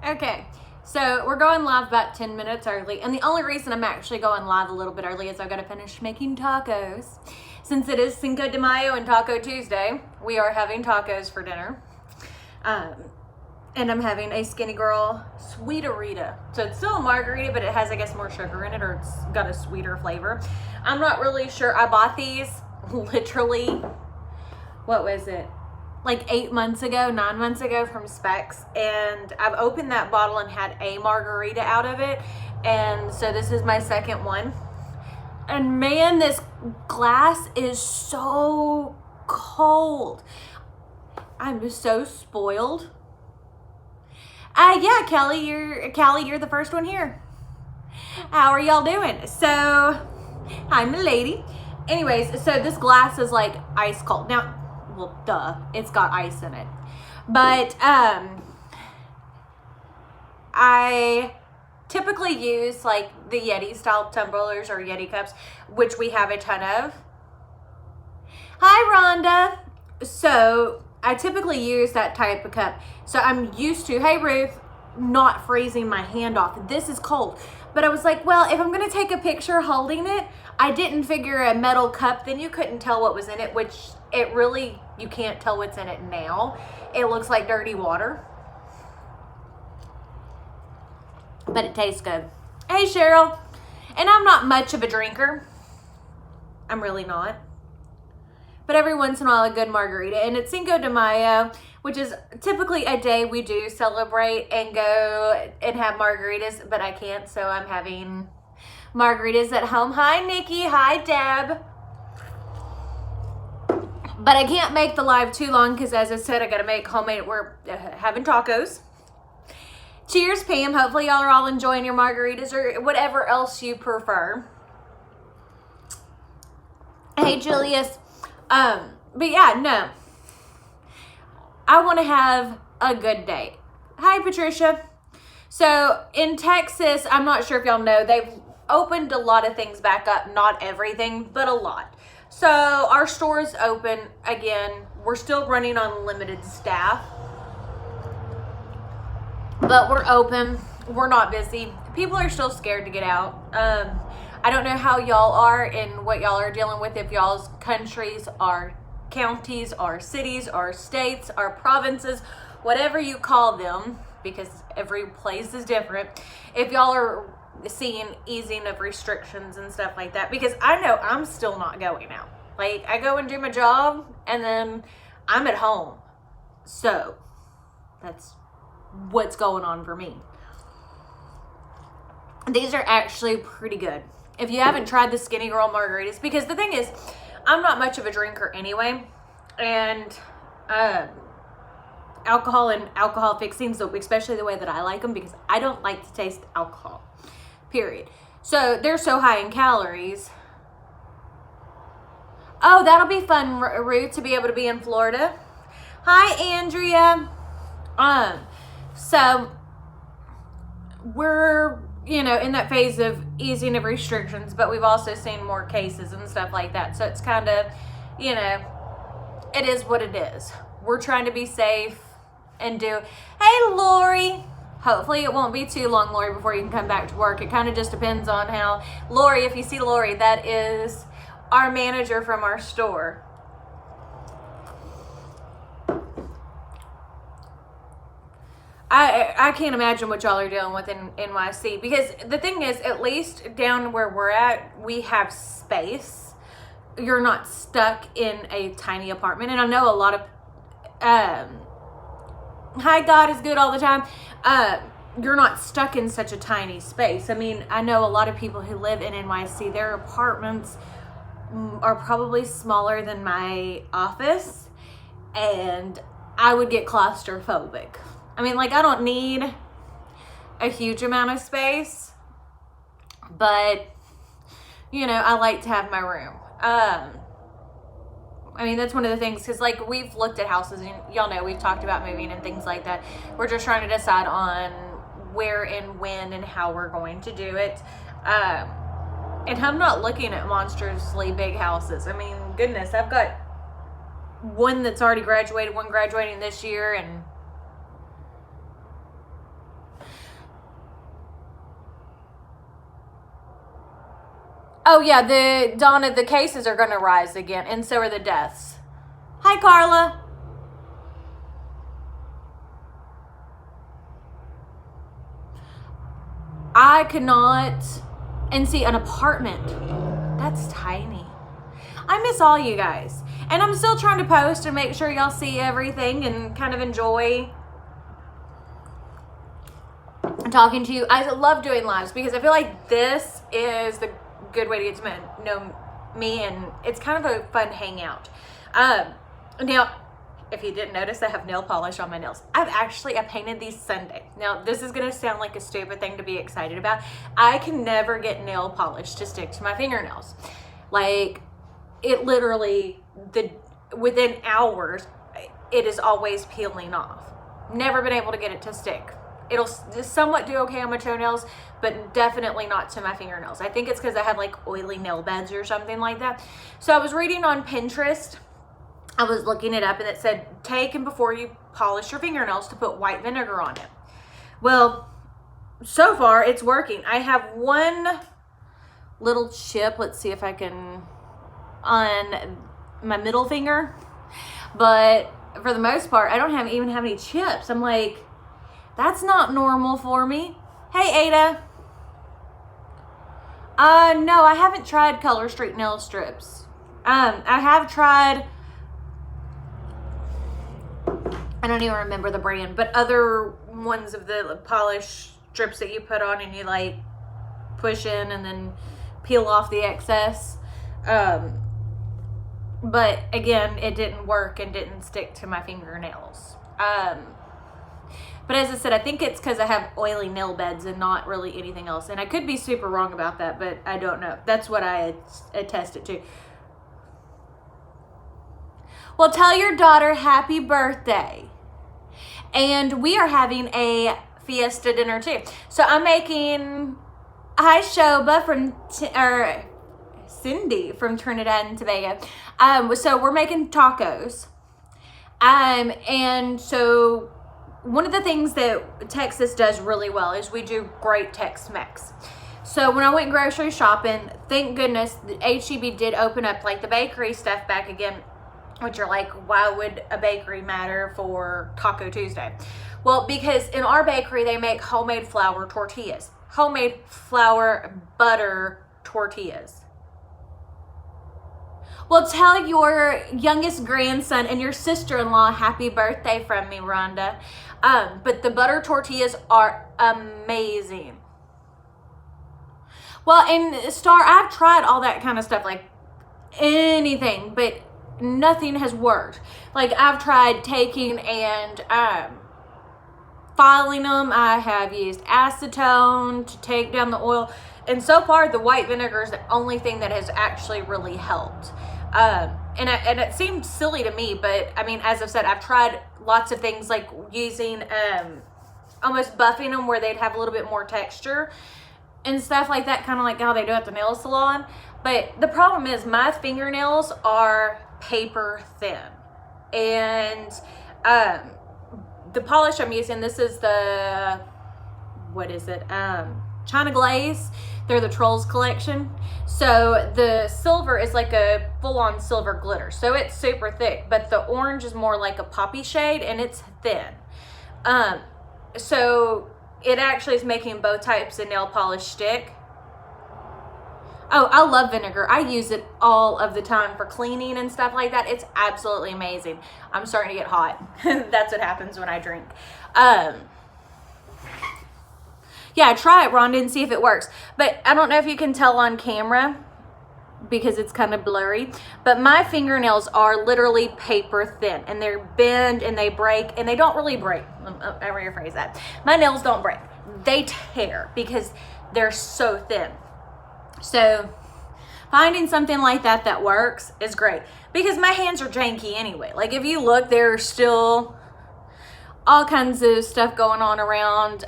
Okay, so we're going live about 10 minutes early, and the only reason I'm actually going live a little bit early is I've got to finish making tacos. Since it is Cinco de Mayo and Taco Tuesday, we are having tacos for dinner. And I'm having a Skinny Girl Sweeterita. So it's still a margarita, but it has, I guess, more sugar in it, or it's got a sweeter flavor. I'm not really sure. I bought these literally, what was it? Like 9 months ago from Specs, and I've opened that bottle and had a margarita out of it, and so this is my second one. And man, this glass is so cold. I'm just so spoiled. Yeah, Kelly, you're the first one here. How are y'all doing? So, I'm the lady. Anyways, so this glass is like ice cold. Now, well, duh, it's got ice in it. But I typically use like the Yeti style tumblers or Yeti cups, which we have a ton of. Hi, Rhonda. So I typically use that type of cup. So I'm used to, hey, Ruth, not freezing my hand off. This is cold. But I was like, well, if I'm going to take a picture holding it, I didn't figure a metal cup, then you couldn't tell what was in it, which it really, you can't tell what's in it now. It looks like dirty water. But it tastes good. Hey, Cheryl. And I'm not much of a drinker. I'm really not. But every once in a while, a good margarita. And it's Cinco de Mayo, which is typically a day we do celebrate and go and have margaritas, but I can't, so I'm having margaritas at home. Hi, Nikki. Hi, Deb. But I can't make the live too long because, as I said, I got to make homemade. We're having tacos. Cheers, Pam. Hopefully y'all are all enjoying your margaritas or whatever else you prefer. Hey, Julius. But yeah, no. I want to have a good day. Hi, Patricia. So in Texas, I'm not sure if y'all know, they've opened a lot of things back up. Not everything, but a lot. So our store is open again. We're still running on limited staff, but we're open. We're not busy. People are still scared to get out. I don't know how y'all are and what y'all are dealing with, if y'all's countries are counties, or cities, or states, or provinces, whatever you call them, because every place is different. If y'all are seeing easing of restrictions and stuff like that, because I know I'm still not going out. Like, I go and do my job, and then I'm at home. So, that's what's going on for me. These are actually pretty good. If you haven't tried the Skinny Girl margaritas, because the thing is, I'm not much of a drinker anyway, and alcohol and alcohol fixings, especially the way that I like them, because I don't like to taste alcohol, period. So they're so high in calories. Oh, that'll be fun, Ruth, to be able to be in Florida. Hi, Andrea. So we're, in that phase of easing of restrictions, but we've also seen more cases and stuff like that. So it's kind of, it is what it is. We're trying to be safe and do. Hey, Lori. Hopefully it won't be too long, Lori, before you can come back to work. It kind of just depends on how. Lori, if you see Lori, that is our manager from our store. I can't imagine what y'all are dealing with in NYC, because the thing is, at least down where we're at, we have space. You're not stuck in a tiny apartment. And I know a lot of, hi, God is good all the time. You're not stuck in such a tiny space. I mean, I know a lot of people who live in NYC, their apartments are probably smaller than my office, and I would get claustrophobic. I mean, like, I don't need a huge amount of space, but, I like to have my room. I mean, that's one of the things, because, like, we've looked at houses, and y'all know we've talked about moving and things like that. We're just trying to decide on where and when and how we're going to do it. And I'm not looking at monstrously big houses. I mean, goodness, I've got one that's already graduated, one graduating this year, and Oh yeah, Donna, the cases are gonna rise again, and so are the deaths. Hi, Carla. I could not, and see, an apartment, that's tiny. I miss all you guys. And I'm still trying to post and make sure y'all see everything and kind of enjoy talking to you. I love doing lives because I feel like this is the good way to get to know me, and it's kind of a fun hangout. Now, if you didn't notice, I have nail polish on my nails. I painted these Sunday. Now, this is going to sound like a stupid thing to be excited about. I can never get nail polish to stick to my fingernails. Like, it literally, within hours, it is always peeling off. Never been able to get it to stick. It'll somewhat do okay on my toenails, but definitely not to my fingernails. I think it's because I have like oily nail beds or something like that. So I was reading on Pinterest. I was looking it up, and it said, take and before you polish your fingernails to put white vinegar on it. Well, so far it's working. I have one little chip. Let's see if I can, on my middle finger, but for the most part, I don't even have any chips. I'm like, that's not normal for me. Hey, Ada. No, I haven't tried Color Street nail strips. I have tried, I don't even remember the brand, but other ones of the polish strips that you put on and you like push in and then peel off the excess. But again, it didn't work and didn't stick to my fingernails. But as I said, I think it's because I have oily nail beds and not really anything else. And I could be super wrong about that, but I don't know. That's what I attested to. Well, tell your daughter happy birthday. And we are having a fiesta dinner too. So I'm making, hi Shoba from, Cindy from Trinidad and Tobago. So we're making tacos. And so one of the things that Texas does really well is we do great Tex-Mex. So when I went grocery shopping, thank goodness the H-E-B did open up like the bakery stuff back again, which are like, why would a bakery matter for Taco Tuesday? Well, because in our bakery, they make homemade flour tortillas. Homemade flour butter tortillas. Well, tell your youngest grandson and your sister-in-law happy birthday from me, Rhonda. But the butter tortillas are amazing. Well, and Star, I've tried all that kind of stuff, like anything, but nothing has worked. Like I've tried taking and filing them. I have used acetone to take down the oil. And so far, the white vinegar is the only thing that has actually really helped. And it seems silly to me, but I mean, as I've said, I've tried lots of things like using, almost buffing them where they'd have a little bit more texture and stuff like that, kind of like how they do at the nail salon. But the problem is my fingernails are paper thin. And the polish I'm using, this is the, what is it? China Glaze. They're the Trolls collection. So the silver is like a full-on silver glitter. So it's super thick, but the orange is more like a poppy shade and it's thin. So it actually is making both types of nail polish stick. Oh, I love vinegar. I use it all of the time for cleaning and stuff like that. It's absolutely amazing. I'm starting to get hot. That's what happens when I drink. Yeah, try it, Rhonda, and see if it works. But I don't know if you can tell on camera because it's kind of blurry, but my fingernails are literally paper thin, and they're bend and they break, and they don't really break. I rephrase that. My nails don't break. They tear because they're so thin. So finding something like that that works is great because my hands are janky anyway. Like if you look, there's still all kinds of stuff going on around.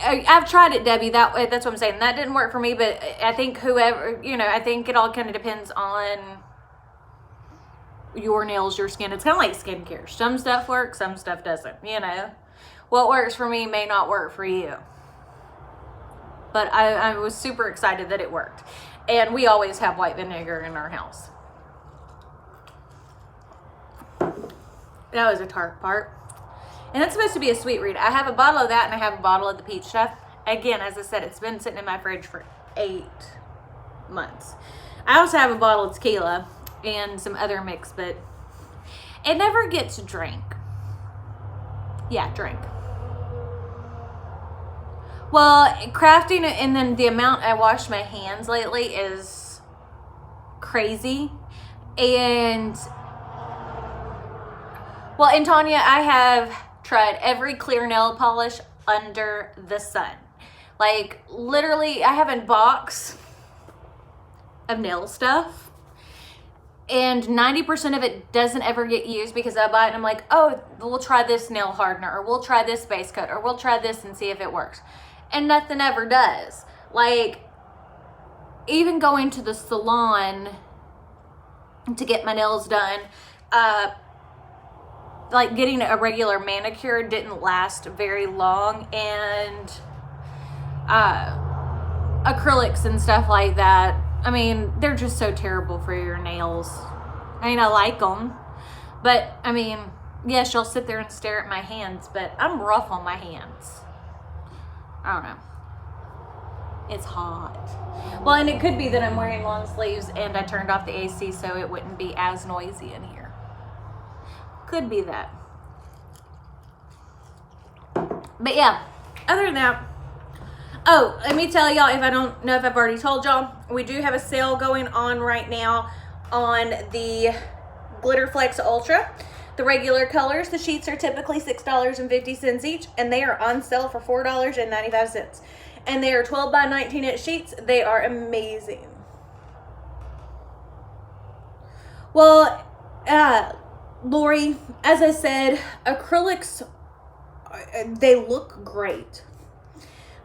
I've tried it, Debbie. That's what I'm saying. That didn't work for me, but I think whoever, I think it all kind of depends on your nails, your skin. It's kind of like skincare. Some stuff works, some stuff doesn't. What works for me may not work for you. but I was super excited that it worked. And we always have white vinegar in our house. That was a tart part. And it's supposed to be a sweet read. I have a bottle of that and I have a bottle of the peach stuff. Again, as I said, it's been sitting in my fridge for 8 months. I also have a bottle of tequila and some other mix, but it never gets drank. Yeah, drink. Well, crafting and then the amount I wash my hands lately is crazy. And well, and Tanya, I have tried every clear nail polish under the sun. Like literally, I have a box of nail stuff and 90% of it doesn't ever get used because I buy it and I'm like, oh, we'll try this nail hardener, or we'll try this base coat, or we'll try this and see if it works. And nothing ever does. Like, even going to the salon to get my nails done, like getting a regular manicure didn't last very long, and acrylics and stuff like that, I mean, they're just so terrible for your nails. I mean, I like them, but I mean, yes, you'll sit there and stare at my hands, but I'm rough on my hands. I don't know. It's hot. Well, and it could be that I'm wearing long sleeves and I turned off the AC so it wouldn't be as noisy in here. Could be that. But yeah, other than that, oh, let me tell y'all, if I don't know if I've already told y'all, we do have a sale going on right now on the Glitter Flex Ultra. The regular colors, the sheets are typically $6.50 each, and they are on sale for $4.95. And they are 12 by 19 inch sheets. They are amazing. Well, Lori, as I said, acrylics, they look great,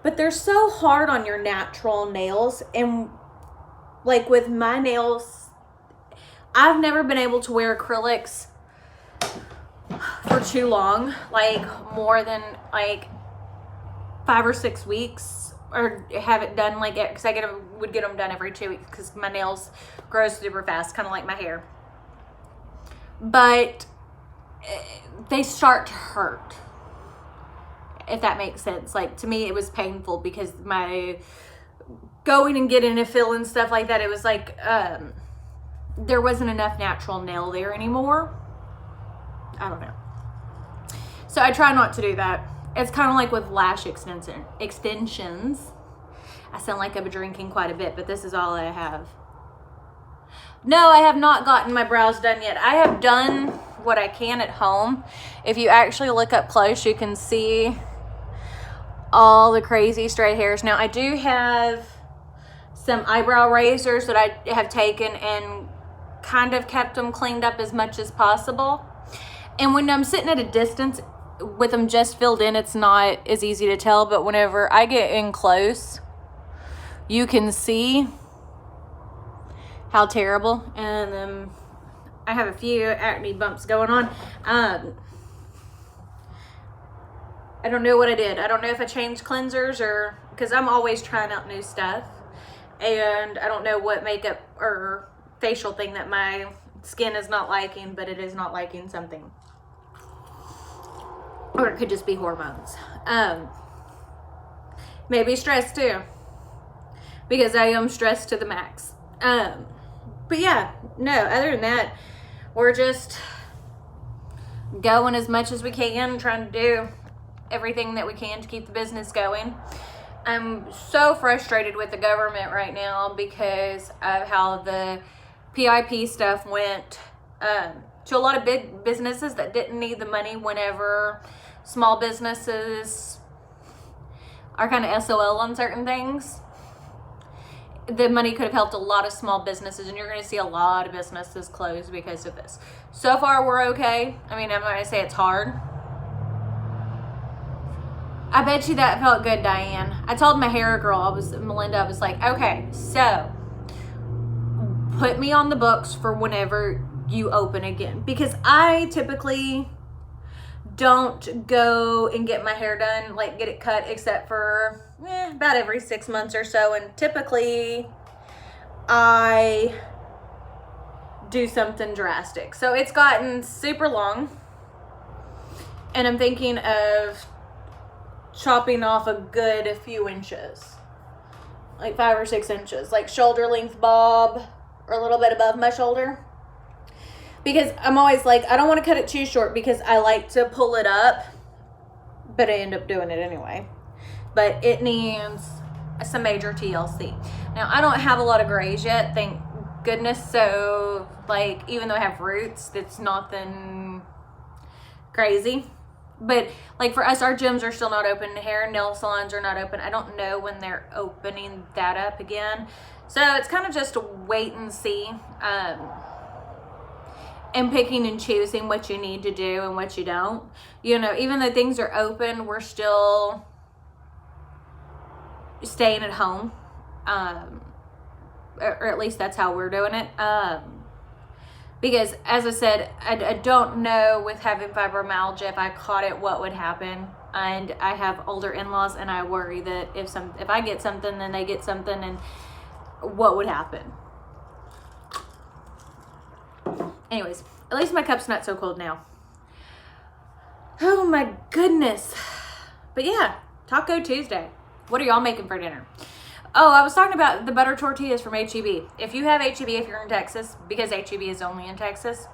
but they're so hard on your natural nails. And like with my nails, I've never been able to wear acrylics for too long, like more than like 5 or 6 weeks, or have it done like it, because I would get them done every 2 weeks because my nails grow super fast, kind of like my hair. But they start to hurt, if that makes sense. Like, to me, it was painful because my going and getting a fill and stuff like that, it was like there wasn't enough natural nail there anymore. I don't know. So I try not to do that. It's kind of like with lash extensions. I sound like I've been drinking quite a bit, but this is all I have. No, I have not gotten my brows done yet. I have done what I can at home. If you actually look up close, you can see all the crazy straight hairs. Now, I do have some eyebrow razors that I have taken and kind of kept them cleaned up as much as possible. And when I'm sitting at a distance with them just filled in, it's not as easy to tell. But whenever I get in close, you can see how terrible. And I have a few acne bumps going on. I don't know what I did. I don't know if I changed cleansers, or because I'm always trying out new stuff, and I don't know what makeup or facial thing that my skin is not liking, but it is not liking something. Or it could just be hormones. Maybe stress too, because I am stressed to the max. But yeah, no, other than that, we're just going as much as we can, trying to do everything that we can to keep the business going. I'm so frustrated with the government right now because of how the PIP stuff went to a lot of big businesses that didn't need the money, whenever small businesses are kind of SOL on certain things. The money could have helped a lot of small businesses, and you're going to see a lot of businesses close because of this. So far, we're okay. I mean, I'm not going to say it's hard. I bet you that felt good, Diane. I told my hair girl, Melinda, I was like, okay, so put me on the books for whenever you open again. Because I typically don't go and get my hair done, like get it cut, except for about every 6 months or so. And typically I do something drastic. So it's gotten super long, and I'm thinking of chopping off a good few inches, like 5 or 6 inches, like shoulder length bob, or a little bit above my shoulder. Because I'm always like, I don't want to cut it too short because I like to pull it up, but I end up doing it anyway. But it needs some major TLC. Now, I don't have a lot of grays yet, thank goodness. So, like, even though I have roots, it's nothing crazy. But, like, for us, our gyms are still not open. Hair and nail salons are not open. I don't know when they're opening that up again. So, it's kind of just a wait and see. And picking and choosing what you need to do and what you don't. You know, even though things are open, we're still staying at home. Or at least that's how we're doing it. Because, as I said, I don't know with having fibromyalgia, if I caught it, what would happen. And I have older in-laws, and I worry that if I get something, then they get something, and what would happen. Anyways, at least my cup's not so cold now. Oh my goodness. But yeah, Taco Tuesday. What are y'all making for dinner? Oh, I was talking about the butter tortillas from H-E-B. If you have H-E-B, if you're in Texas, because H-E-B is only in Texas,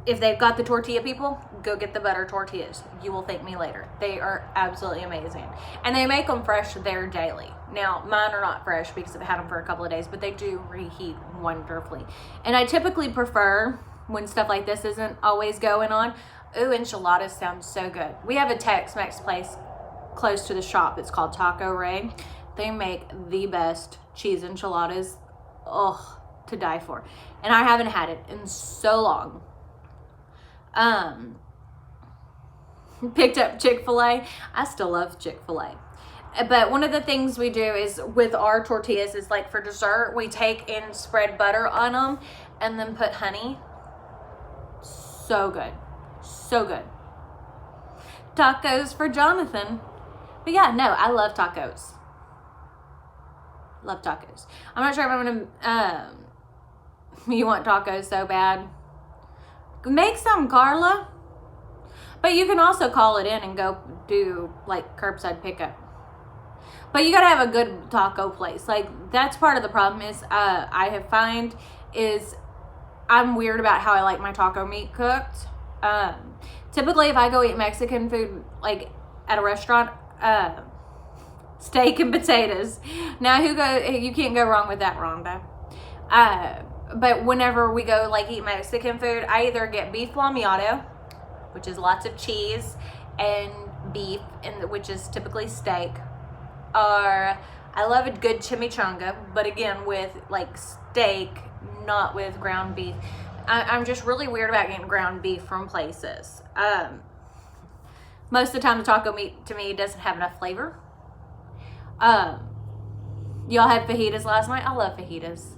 if they've got the tortilla people, go get the butter tortillas. You will thank me later. They are absolutely amazing. And they make them fresh there daily. Now, mine are not fresh because I've had them for a couple of days, but they do reheat wonderfully. And I typically prefer, when stuff like this isn't always going on, ooh, enchiladas sound so good. We have a Tex-Mex place close to the shop. It's called Taco Ray. They make the best cheese enchiladas, to die for. And I haven't had it in so long. Picked up Chick-fil-A. I still love Chick-fil-A. But one of the things we do is with our tortillas is, like, for dessert, we take and spread butter on them and then put honey. So good. So good. Tacos for Jonathan. But yeah, no, I love tacos. Love tacos. I'm not sure if I'm gonna, you want tacos so bad. Make some, Carla. But you can also call it in and go do, like, curbside pickup. But you gotta have a good taco place. Like, that's part of the problem is, I have find is I'm weird about how I like my taco meat cooked. Typically, if I go eat Mexican food, like, at a restaurant, steak and potatoes. Now, you can't go wrong with that, Rhonda. But whenever we go, like, eat Mexican food, I either get beef flamiado, which is lots of cheese and beef, which is typically steak, or I love a good chimichanga, but again, with, like, steak, not with ground beef. I'm just really weird about getting ground beef from places. Most of the time, the taco meat, to me, doesn't have enough flavor. Y'all had fajitas last night? I love fajitas.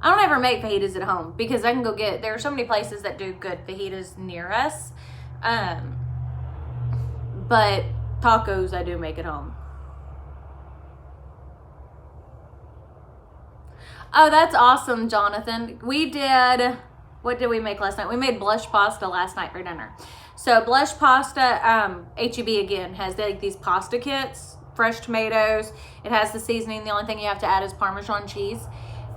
I don't ever make fajitas at home because I can go get, there are so many places that do good fajitas near us. But tacos I do make at home. Oh, that's awesome, Jonathan. We did, what did we make last night? We made blush pasta last night for dinner. So blush pasta, H-E-B again, has like these pasta kits, fresh tomatoes. It has the seasoning. The only thing you have to add is Parmesan cheese.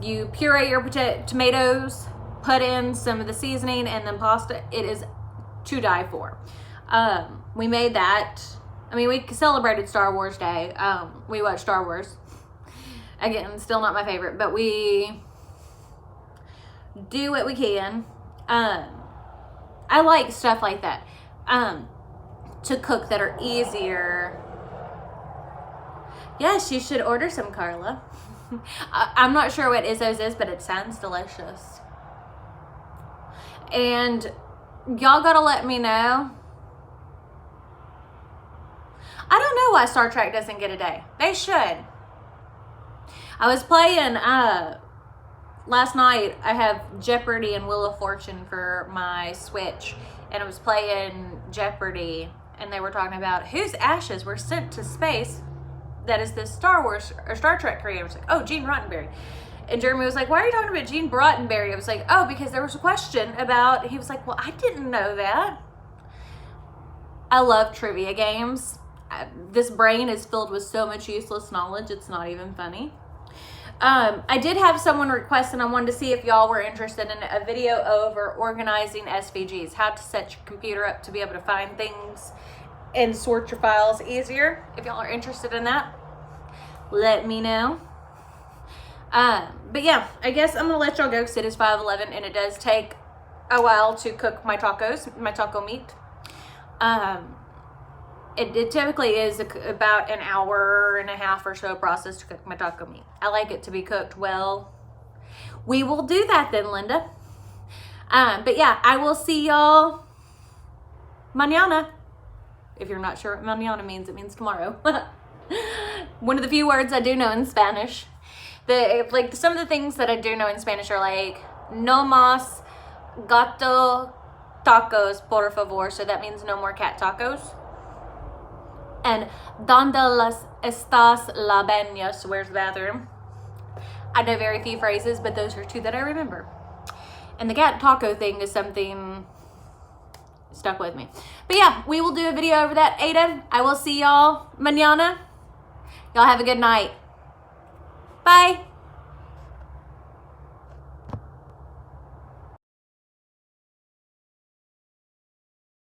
You puree your tomatoes, put in some of the seasoning, and then pasta. It is to die for. We made that. I mean, we celebrated Star Wars Day. We watched Star Wars. Again, still not my favorite, but we do what we can. I like stuff like that. To cook that are easier. Yes, you should order some, Carla. I'm not sure what Izzo's is, but it sounds delicious. And y'all gotta let me know. I don't know why Star Trek doesn't get a day. They should. I was playing last night I have Jeopardy and Wheel of Fortune for my Switch, and I was playing Jeopardy, and they were talking about whose ashes were sent to space. That is this Star Wars or Star Trek creator. I was like, oh, Gene Roddenberry. And Jeremy was like, why are you talking about Gene Roddenberry? I was like, oh, because there was a question about, he was like, well, I didn't know that. I love trivia games. This brain is filled with so much useless knowledge, it's not even funny. I did have someone request, and I wanted to see if y'all were interested in a video over organizing SVGs, how to set your computer up to be able to find things and sort your files easier. If y'all are interested in that, let me know. But yeah, I guess I'm gonna let y'all go because it is 5:11 and it does take a while to cook my tacos, my taco meat. It typically is about an hour and a half or so process to cook my taco meat. I like it to be cooked well. We will do that then, Linda. But yeah, I will see y'all mañana. If you're not sure what mañana means, it means tomorrow. One of the few words I do know in Spanish. Like some of the things that I do know in Spanish are like, no más gato tacos, por favor. So that means no more cat tacos. And donde las estas la bañas? Where's the bathroom? I know very few phrases, but those are two that I remember. And the cat taco thing is something stuck with me. But yeah, we will do a video over that. Ada, I will see y'all mañana. Y'all have a good night. Bye.